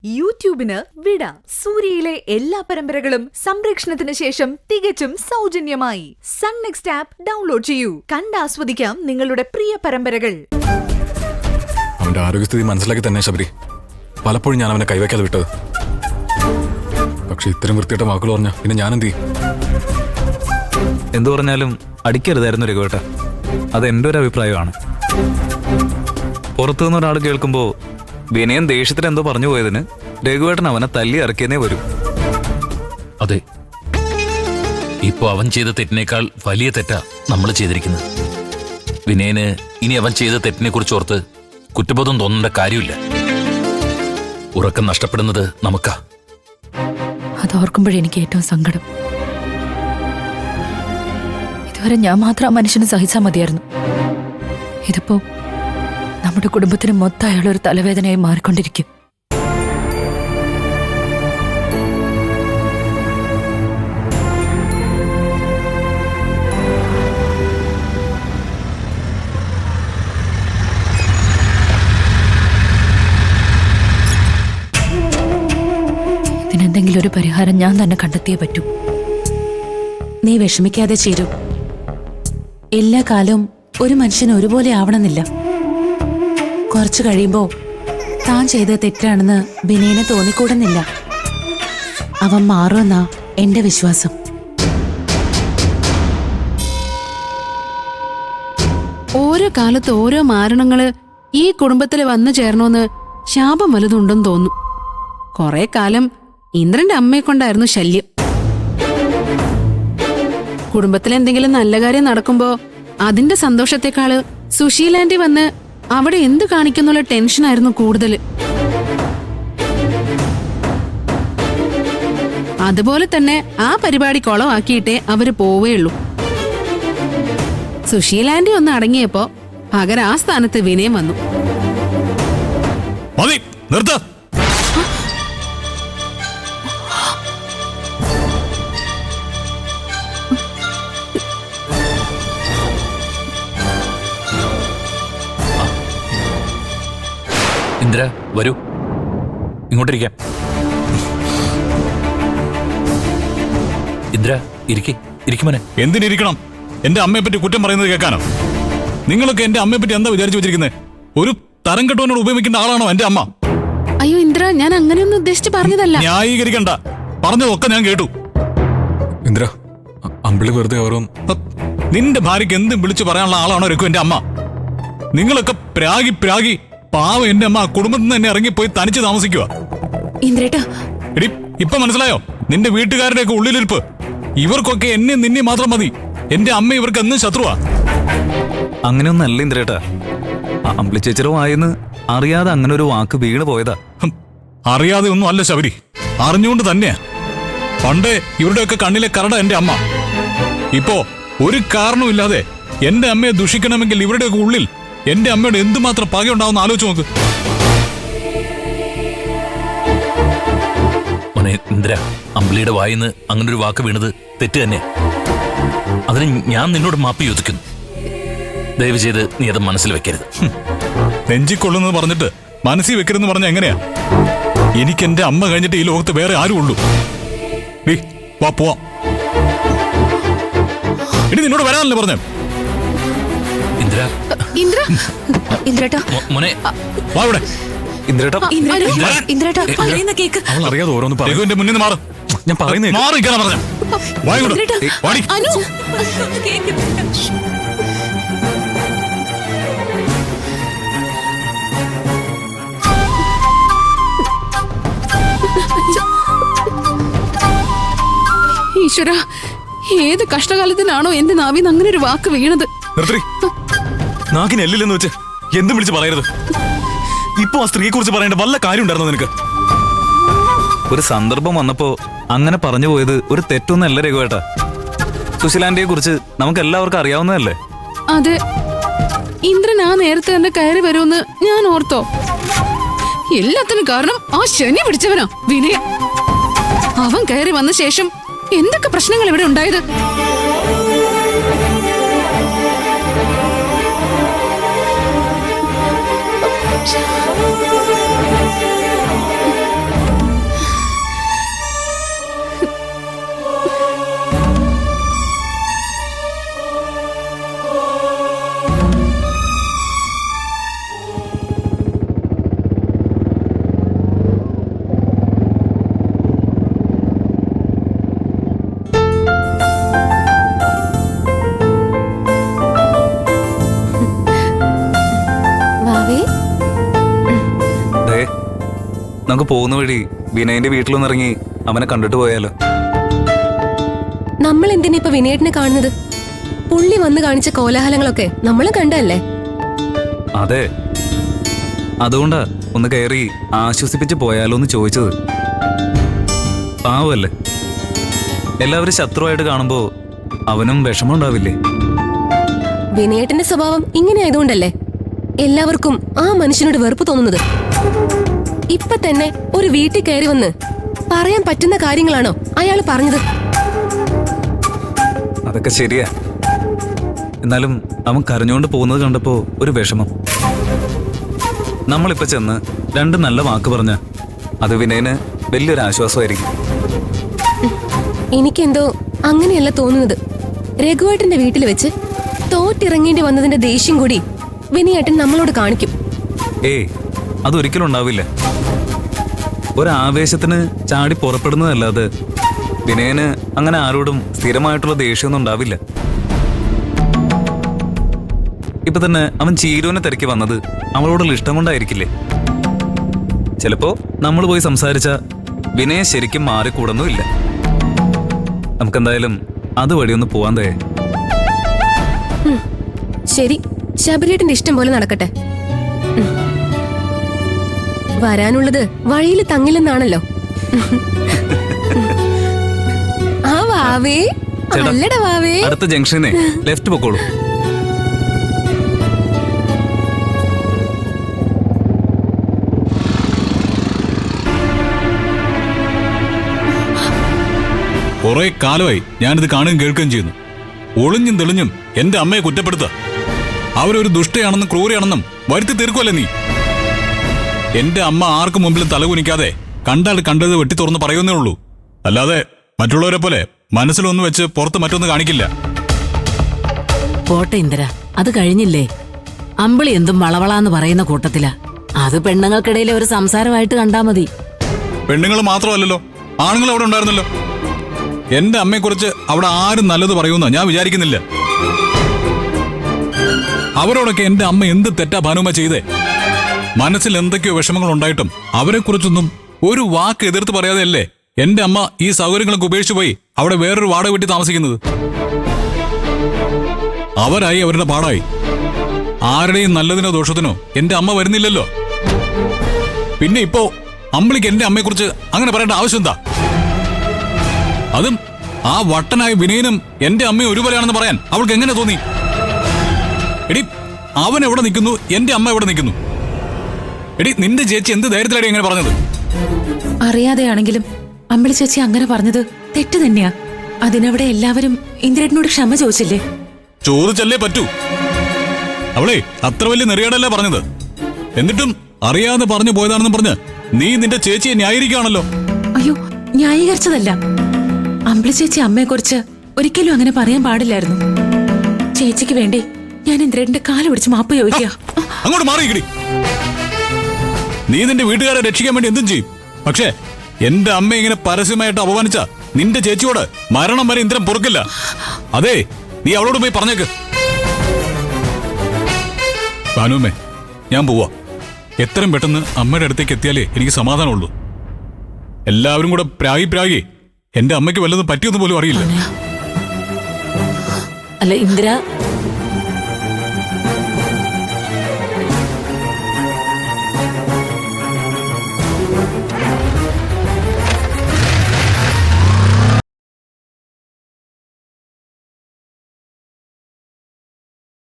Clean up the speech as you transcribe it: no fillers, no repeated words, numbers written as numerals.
യൂട്യൂബിന് വിട. സൂര്യയിലെ എല്ലാ പരമ്പരകളും സംരക്ഷണത്തിന് ശേഷം തികച്ചും സൗജന്യമായി സൺ നെക്സ്റ്റ് ആപ്പ് ഡൗൺലോഡ് ചെയ്യൂ. കണ്ടാസ്വദിക്കാം നിങ്ങളുടെ പ്രിയ പരമ്പരകൾ. അവന്റെ ആരോഗ്യസ്ഥിതി മനസ്സിലാക്കി തന്നെ ശബരി പലപ്പോഴും ഞാൻ അവനെ കൈവയ്ക്കാതെ വിട്ടത്. പക്ഷെ ഇത്തരം വൃത്തിയിട്ട വാക്കുകൾ പറഞ്ഞ പിന്നെ ഞാനെന്ത് ചെയ്യും? എന്തു പറഞ്ഞാലും അടിക്കരുതായിരുന്നു രഘുവേട്ട. അത് എൻ്റെ ഒരു അഭിപ്രായമാണ്. പുറത്തുനിന്ന് ഒരാൾ കേൾക്കുമ്പോൾ വിനയൻ ദേഷ്യത്തിൽ എന്തോ പറഞ്ഞു പോയതിന് രഘുവേട്ടൻ അവനെ തല്ലി ഇറക്കിയെന്നേ വരും. അതെ, ഇപ്പൊ അവൻ ചെയ്ത തെറ്റിനേക്കാൾ വലിയ തെറ്റാ നമ്മൾ ചെയ്തിരിക്കുന്നത്. വിനയന് ഇനി അവൻ ചെയ്ത തെറ്റിനെ കുറിച്ച് ഓർത്ത് കുറ്റബോധം തോന്നേണ്ട കാര്യമില്ല. ഉറക്കം നഷ്ടപ്പെടുന്നത് നമുക്കാ. അതോർക്കുമ്പോഴെനിക്ക് ഏറ്റവും സങ്കടം. ഇതുവരെ ഞാൻ മാത്രം ആ മനുഷ്യന് സഹിച്ചാൽ മതിയായിരുന്നു. ഇതിപ്പോ നമ്മുടെ കുടുംബത്തിന് മൊത്തം അയാളൊരു തലവേദനയായി മാറിക്കൊണ്ടിരിക്കും. ഇതിനെന്തെങ്കിലും ഒരു പരിഹാരം ഞാൻ തന്നെ കണ്ടെത്തിയേ പറ്റൂ. നീ വിഷമിക്കാതെ ചേരൂ. എല്ലാ കാലവും ഒരു മനുഷ്യന് ഒരുപോലെ ആവണമെന്നില്ല. കുറച്ചു കഴിയുമ്പോ താൻ ചെയ്ത തെറ്റാണെന്ന് വിനയന് തോന്നിക്കൂടുന്നില്ല. അവൻ മാറുമെന്നാ എന്റെ വിശ്വാസം. ഓരോ കാലത്ത് ഓരോ മാരണങ്ങള് ഈ കുടുംബത്തില് വന്നു ചേർന്നോന്ന് ശാപം വലുതുണ്ടെന്ന് തോന്നുന്നു. കുറെ കാലം ഇന്ദ്രന്റെ അമ്മയെ കൊണ്ടായിരുന്നു ശല്യം. കുടുംബത്തിൽ എന്തെങ്കിലും നല്ല കാര്യം നടക്കുമ്പോ അതിന്റെ സന്തോഷത്തെക്കാള് സുശീലാന്റി വന്ന് അവിടെ എന്ത് കാണിക്കുന്നുള്ള ടെൻഷനായിരുന്നു കൂടുതൽ. അതുപോലെ തന്നെ ആ പരിപാടി കുളമാക്കിയിട്ടേ അവര് പോവേയുള്ളൂ. സുശീലാന്റി ഒന്ന് അടങ്ങിയപ്പോ പകരം ആ സ്ഥാനത്ത് വിനയം വന്നു. മതി, നിർത്ത്. ഇന്ദ്ര, വരൂ, ഇങ്ങോട്ടിരിക്കാം. ഇന്ദ്ര, ഇരിക്കുമോനെ. എന്തിനിരിക്കണം? എന്റെ അമ്മയെ പറ്റി കുറ്റം പറയുന്നത് കേൾക്കാനോ? നിങ്ങളൊക്കെ എന്റെ അമ്മയെ പറ്റി എന്താ വിചാരിച്ചു വെച്ചിരിക്കുന്നത്? ഒരു തരം കെട്ടവനോട് ഉപയോഗിക്കേണ്ട ആളാണോ എന്റെ അമ്മ? അയ്യോ ഇന്ദ്ര, ഞാൻ അങ്ങനെയൊന്നും ഉദ്ദേശിച്ച് പറഞ്ഞതല്ല. ന്യായീകരിക്കണ്ട, പറഞ്ഞതൊക്കെ ഞാൻ കേട്ടു. ഇന്ദ്ര, അമ്പിളി വെറുതെ ഓരോ നിന്റെ ഭാര്യയ്ക്ക് എന്തും വിളിച്ചു പറയാനുള്ള ആളാണോ രഘു എന്റെ അമ്മ? നിങ്ങളൊക്കെ പ്രാഗി പാവം എന്റെ അമ്മ കുടുംബത്തിൽ നിന്ന് തന്നെ ഇറങ്ങിപ്പോയി തനിച്ച് താമസിക്കുക. ഇന്ദ്രേട്ടാ, എടി, ഇപ്പൊ മനസ്സിലായോ നിന്റെ വീട്ടുകാരുടെയൊക്കെ ഉള്ളിലിരിപ്പ്? ഇവർക്കൊക്കെ എന്നെ നിന്നെ മാത്രം മതി. എന്റെ അമ്മ ഇവർക്ക് എന്നും ശത്രുവാ. അങ്ങനെയൊന്നല്ല ഇന്ദ്രേട്ടാ. അമ്പിളി ചേച്ചിയുടെ വായെന്ന് അറിയാതെ അങ്ങനെ ഒരു വാക്ക് വീണ് പോയതാ. അറിയാതെ ഒന്നും അല്ല ശബരി, അറിഞ്ഞുകൊണ്ട് തന്നെയാ. പണ്ട് ഇവരുടെയൊക്കെ കണ്ണിലെ കരട എന്റെ അമ്മ. ഇപ്പോ ഒരു കാരണവുമില്ലാതെ എന്റെ അമ്മയെ ദുഷിക്കണമെങ്കിൽ ഇവരുടെയൊക്കെ ഉള്ളിൽ എന്റെ അമ്മയോട് എന്തുമാത്രം പകയുണ്ടാവുന്ന ആലോചിച്ച് നോക്ക്. മോനെ ഇന്ദ്ര, അമ്പിളിയുടെ വായിന്ന് അങ്ങനെ ഒരു വാക്ക് വീണത് തെറ്റ് തന്നെ. അതിന് ഞാൻ നിന്നോട് മാപ്പി ചോദിക്കുന്നു. ദയവ് ചെയ്ത് നീ അത് മനസ്സിൽ വെക്കരുത്. നെഞ്ചിക്കൊള്ളുന്നത് പറഞ്ഞിട്ട് മനസ്സിൽ വെക്കരുതെന്ന് പറഞ്ഞ എങ്ങനെയാ? എനിക്ക് എന്റെ അമ്മ കഴിഞ്ഞിട്ട് ഈ ലോകത്ത് വേറെ ആരും ഉള്ളൂ. വാ പോവാം. ഇനി നിന്നോട് വരാനല്ലേ പറഞ്ഞേ? ഇന്ദ്ര, ഇന്ദ്രേട്ടാ, മോനെ വാ ഇവിടെ. ഇന്ദ്രേട്ടാ, ഇന്ദ്രേട്ടാ പറയുന്ന കേക്ക്. അവൾ അറിയാതെ ഓരോന്ന് പറയും. എന്റെ മുന്നിൽ നിന്ന് മാറും. ഞാൻ പറയുന്നേ മാറിക്കാനാ പറഞ്ഞ. വാടി. ഈശ്വര, ഏത് കഷ്ടകാലത്തിനാണോ എന്റെ നാവിന്ന് അങ്ങനെ ഒരു വാക്ക് വീണത്? നിർത്തി. നാക്കിന് എല്ലില്ലെന്ന് വെച്ച് എന്തും വിളിച്ച് പറയരുത്. ഇപ്പൊ ആ സ്ത്രീയെ കുറിച്ച് പറയേണ്ട വല്ല കാര്യം ഉണ്ടായിരുന്നോ നിനക്ക്? ഒരു സന്ദർഭം വന്നപ്പോ അങ്ങനെ പറഞ്ഞു പോയത് ഒരു തെറ്റൊന്നല്ല രഘുവേട്ടാ. സുശീലാന്റിയെ കുറിച്ച് നമുക്ക് എല്ലാവർക്കും അറിയാവുന്നതല്ലേ. അതെ, ഇന്ദ്രൻ ആ നേരത്തെ തന്നെ കയറി വരുമെന്ന് ഞാൻ ഓർത്തോ? എല്ലാത്തിനും കാരണം ആ ശനി പിടിച്ചവനാ വിനയ. അവൻ കയറി വന്ന ശേഷം എന്തൊക്കെ പ്രശ്നങ്ങൾ ഇവിടെ ഉണ്ടായത്? പോകുന്ന വഴി വിനയന്റെ വീട്ടിലൊന്നിറങ്ങി അവനെ കണ്ടിട്ട് പോയാലോ? നമ്മൾ എന്തിനാ ഇപ്പൊ വിനയേട്ടനെ കാണുന്നത്? പുള്ളി വന്ന് കാണിച്ച കോലാഹലങ്ങളൊക്കെ നമ്മളും കണ്ടല്ലേ? അതെ, അതുകൊണ്ടാ ഒന്ന് കയറി ആശ്വസിപ്പിച്ച് പോയാലോ എന്ന് ചോദിച്ചത്. പാവല്ലേ, എല്ലാവരും ശത്രുവായിട്ട് കാണുമ്പോ അവനും വിഷമം ഉണ്ടാവില്ലേ? വിനയേട്ടന്റെ സ്വഭാവം ഇങ്ങനെ ആയതുകൊണ്ടല്ലേ എല്ലാവർക്കും ആ മനുഷ്യനോട് വെറുപ്പ് തോന്നുന്നത്? ഇപ്പൊ തന്നെ ഒരു വീട്ടിൽ കയറി വന്ന് പറയാൻ പറ്റുന്ന കാര്യങ്ങളാണോ അയാൾ പറഞ്ഞത്? അതൊക്കെ ശരിയാ. എന്നാലും അവൻ കരഞ്ഞുകൊണ്ട് പോകുന്നത് കണ്ടപ്പോ ഒരു വിഷമം. നമ്മളിപ്പോ ചെന്ന് രണ്ട് നല്ല വാക്ക് പറഞ്ഞ അത് വിനയന് വലിയൊരു ആശ്വാസമായിരിക്കും. എനിക്കെന്തോ അങ്ങനെയല്ല തോന്നുന്നത്. രഘുവേട്ടന്റെ വീട്ടിൽ വെച്ച് തോറ്റിറങ്ങേണ്ടി വന്നതിന്റെ ദേഷ്യം കൂടി വിനയേട്ടൻ നമ്മളോട് കാണിക്കും. ഏയ്, അതൊരിക്കലും ഉണ്ടാവില്ല. ഒരാവേശത്തിന് ചാടി പുറപ്പെടുന്നതല്ലാതെ വിനയന് അങ്ങനെ ആരോടും സ്ഥിരമായിട്ടുള്ള ദേഷ്യമൊന്നും ഉണ്ടാവില്ല. ഇപ്പൊ തന്നെ അവൻ ചീരുവിനെ തിരക്കി വന്നത് അവളോടുള്ള ഇഷ്ടം കൊണ്ടായിരിക്കില്ലേ? ചിലപ്പോ നമ്മൾ പോയി സംസാരിച്ച വിനയ ശരിക്കും മാറിക്കൂടുന്നുമില്ല. നമുക്കെന്തായാലും അതുവഴി ഒന്ന് പോവാൻ തയ്യേ. ശരി, ശബരിയേട്ടന്റെ ഇഷ്ടം പോലെ നടക്കട്ടെ. വരാനുള്ളത് വഴിയിൽ തങ്ങില്ലെന്നാണല്ലോ. ആ വാവേ, ചേട്ടാ, അല്ലടാ വാവേ. അടുത്ത ജംഗ്ഷനെ ലെഫ്റ്റ് പൊക്കോളൂ. കുറെ കാലമായി ഞാനിത് കാണുകയും കേൾക്കുകയും ചെയ്യുന്നു. ഒളിഞ്ഞും തെളിഞ്ഞും എന്റെ അമ്മയെ കുറ്റപ്പെടുത്തുക. അവരൊരു ദുഷ്ടയാണെന്നും ക്രൂരയാണെന്നും വരുത്തി തീർക്കുമല്ലേ നീ? എന്റെ അമ്മ ആർക്കും മുമ്പിലും തലകുനിക്കാതെ കണ്ടാൽ കണ്ടത് വെട്ടി തുറന്ന് പറയുന്നേ ഉള്ളൂ. അല്ലാതെ മറ്റുള്ളവരെ പോലെ മനസ്സിലൊന്ന് വെച്ച് പുറത്ത് മറ്റൊന്ന് കാണിക്കില്ല. പോട്ടെ ഇന്ദ്ര, അത് കഴിഞ്ഞില്ലേ? അമ്പിളി എന്തും വളവളാന്ന് പറയുന്ന കൂട്ടത്തിലാ. അത് പെണ്ണുങ്ങൾക്കിടയിലെ ഒരു സംസാരമായിട്ട് കണ്ടാ മതി. പെണ്ണുങ്ങൾ മാത്രമല്ലല്ലോ, ആണുങ്ങൾ അവിടെ ഉണ്ടായിരുന്നല്ലോ. എന്റെ അമ്മയെക്കുറിച്ച് അവിടെ ആരും നല്ലത് പറയുമെന്ന് ഞാൻ വിചാരിക്കുന്നില്ല. അവരോടൊക്കെ എന്റെ അമ്മ എന്ത് തെറ്റാ ഭാനുമ ചെയ്തേ? മനസ്സിൽ എന്തൊക്കെയോ വിഷമങ്ങൾ ഉണ്ടായിട്ടും അവരെക്കുറിച്ചൊന്നും ഒരു വാക്ക് എതിർത്ത് പറയാതെയല്ലേ എന്റെ അമ്മ ഈ സൗകര്യങ്ങളൊക്കെ ഉപേക്ഷിച്ചു പോയി അവിടെ വേറൊരു വാടക വീട്ടിൽ താമസിക്കുന്നത്. അവരായി അവരുടെ പാടായി. ആരുടെയും നല്ലതിനോ ദോഷത്തിനോ എന്റെ അമ്മ വരുന്നില്ലല്ലോ. പിന്നെ ഇപ്പോ അമ്പിളിക്ക് എന്റെ അമ്മയെക്കുറിച്ച് അങ്ങനെ പറയേണ്ട ആവശ്യം എന്താ? അതും ആ വട്ടനായ വിനയനും എന്റെ അമ്മയും ഒരുപോലെയാണെന്ന് പറയാൻ അവൾക്ക് എങ്ങനെ തോന്നി? എടി, അവൻ എവിടെ നിൽക്കുന്നു, എന്റെ അമ്മ എവിടെ നിൽക്കുന്നു? എടി, നിന്റെ ചേച്ചി എന്ത് ധൈര്യത്തിലാടി എങ്ങനെ പറഞ്ഞത്? അറിയാതെയാണെങ്കിലും അമ്പിളി ചേച്ചി അങ്ങനെ പറഞ്ഞത് തെറ്റ് തന്നെയാ. അതിനവിടെ എല്ലാവരും ഇന്ദ്രേട്ടനോട് ക്ഷമ ചോദിച്ചില്ലേ? ചോദിച്ചല്ലേ പറ്റൂ. അവളെ അത്ര വലിയ നെറിയാടല്ലേ പറഞ്ഞത്. എന്നിട്ടും അറിയാതെ പറഞ്ഞു പോയതാണെന്നും പറഞ്ഞ് നീ നിന്റെ ചേച്ചിയെ ന്യായീകരിക്കുകയാണല്ലോ. അയ്യോ, ന്യായീകരിച്ചതല്ല. അമ്പിളി ചേച്ചി അമ്മയെക്കുറിച്ച് ഒരിക്കലും അങ്ങനെ പറയാൻ പാടില്ലായിരുന്നു. ചേച്ചിക്ക് വേണ്ടി ഞാൻ ഇന്ദ്രേട്ടന്റെ കാല് പിടിച്ച് മാപ്പ് ചോദിക്കുക. അങ്ങോട്ട് മാറിയിക്കടി. നീ നിന്റെ വീട്ടുകാരെ രക്ഷിക്കാൻ വേണ്ടി എന്തും ചെയ്യും. പക്ഷേ എന്റെ അമ്മ ഇങ്ങനെ പരസ്യമായിട്ട് അപമാനിച്ച നിന്റെ ചേച്ചിയോട് മരണം വരെ ഇന്ദ്രൻ പൊറുക്കില്ല. അതെ, നീ അവളോട് പോയി പറഞ്ഞേക്ക്. ഭാനുമ്മേ, ഞാൻ പോവാ. എത്രയും പെട്ടെന്ന് അമ്മയുടെ അടുത്തേക്ക് എത്തിയാലേ എനിക്ക് സമാധാനമുള്ളൂ. എല്ലാവരും കൂടെ പ്രാഗി എന്റെ അമ്മയ്ക്ക് വല്ലതും പറ്റിയൊന്നും പോലും അറിയില്ല. അല്ല ഇന്ദ്ര,